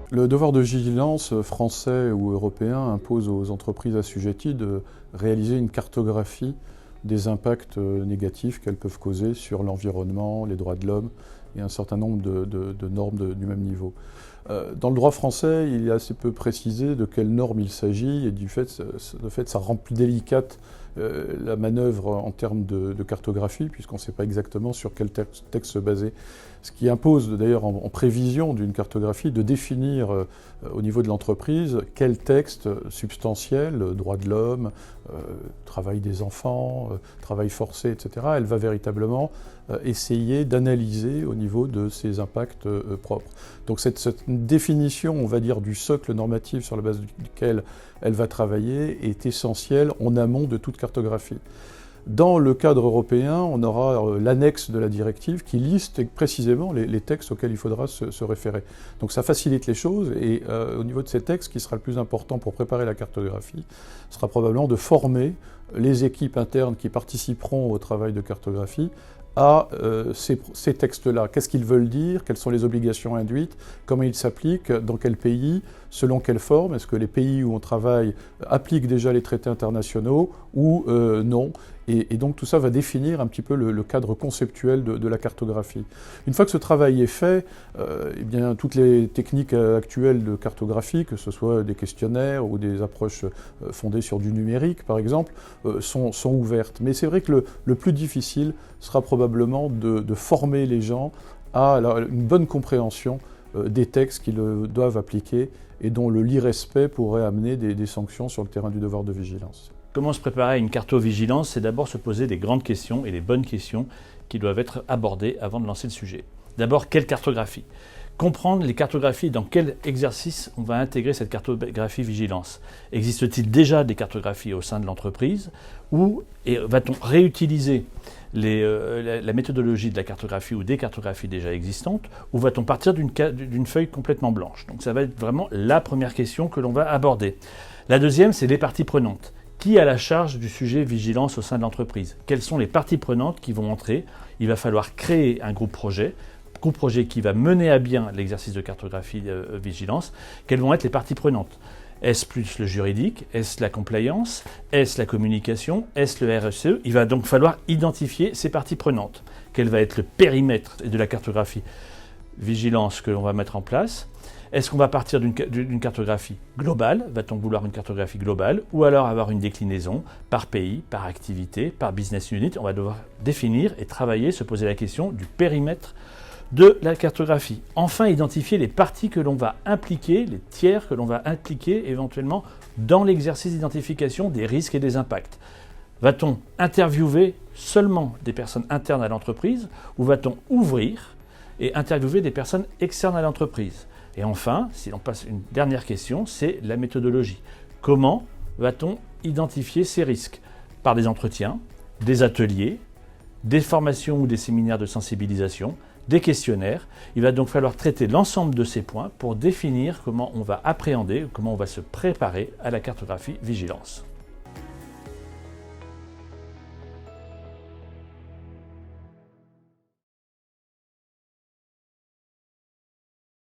Le devoir de vigilance français ou européen impose aux entreprises assujetties de réaliser une cartographie des impacts négatifs qu'elles peuvent causer sur l'environnement, les droits de l'homme et un certain nombre de normes du même niveau. Dans le droit français, il est assez peu précisé de quelles normes il s'agit et de fait, ça rend plus délicate la manœuvre en termes de cartographie, puisqu'on ne sait pas exactement sur quel texte se baser. Ce qui impose d'ailleurs en prévision d'une cartographie de définir au niveau de l'entreprise quel texte substantiel, droits de l'homme, travail des enfants, travail forcé, etc., elle va véritablement essayer d'analyser au niveau de ses impacts propres. Donc cette définition, on va dire, du socle normatif sur la base duquel elle va travailler est essentielle en amont de toute cartographie. Dans le cadre européen, on aura l'annexe de la directive qui liste précisément les textes auxquels il faudra se référer. Donc ça facilite les choses et au niveau de ces textes, ce qui sera le plus important pour préparer la cartographie sera probablement de former les équipes internes qui participeront au travail de cartographie à ces textes-là. Qu'est-ce qu'ils veulent dire? Quelles sont les obligations induites? Comment ils s'appliquent? Dans quel pays? Selon quelle forme? Est-ce que les pays où on travaille appliquent déjà les traités internationaux ou non? Et donc tout ça va définir un petit peu le cadre conceptuel de la cartographie. Une fois que ce travail est fait, eh bien, toutes les techniques actuelles de cartographie, que ce soit des questionnaires ou des approches fondées sur du numérique par exemple, sont ouvertes. Mais c'est vrai que le plus difficile sera probablement de former les gens à une bonne compréhension des textes qu'ils doivent appliquer et dont le l'irrespect pourrait amener des sanctions sur le terrain du devoir de vigilance. Comment se préparer à une cartovigilance? C'est d'abord se poser des grandes questions et les bonnes questions qui doivent être abordées avant de lancer le sujet. D'abord, quelle cartographie? Comprendre les cartographies, dans quel exercice on va intégrer cette cartographie vigilance. Existe-t-il déjà des cartographies au sein de l'entreprise ou va-t-on réutiliser la méthodologie de la cartographie ou des cartographies déjà existantes ou va-t-on partir d'une feuille complètement blanche? Donc ça va être vraiment la première question que l'on va aborder. La deuxième, c'est les parties prenantes. Qui a la charge du sujet vigilance au sein de l'entreprise? Quelles sont les parties prenantes qui vont entrer? Il va falloir créer un groupe projet qui va mener à bien l'exercice de cartographie vigilance. Quelles vont être les parties prenantes? Est-ce plus le juridique? Est-ce la compliance? Est-ce la communication? Est-ce le RSE? Il va donc falloir identifier ces parties prenantes. Quel va être le périmètre de la cartographie vigilance que l'on va mettre en place? Est-ce qu'on va partir d'une cartographie globale? Va-t-on vouloir une cartographie globale? Ou alors avoir une déclinaison par pays, par activité, par business unit? On va devoir définir et travailler, se poser la question du périmètre de la cartographie. Enfin, identifier les parties que l'on va impliquer, les tiers que l'on va impliquer éventuellement dans l'exercice d'identification des risques et des impacts. Va-t-on interviewer seulement des personnes internes à l'entreprise ou va-t-on ouvrir et interviewer des personnes externes à l'entreprise? Et enfin, si l'on passe une dernière question, c'est la méthodologie. Comment va-t-on identifier ces risques? Par des entretiens, des ateliers, des formations ou des séminaires de sensibilisation, des questionnaires. Il va donc falloir traiter l'ensemble de ces points pour définir comment on va appréhender, comment on va se préparer à la cartographie vigilance.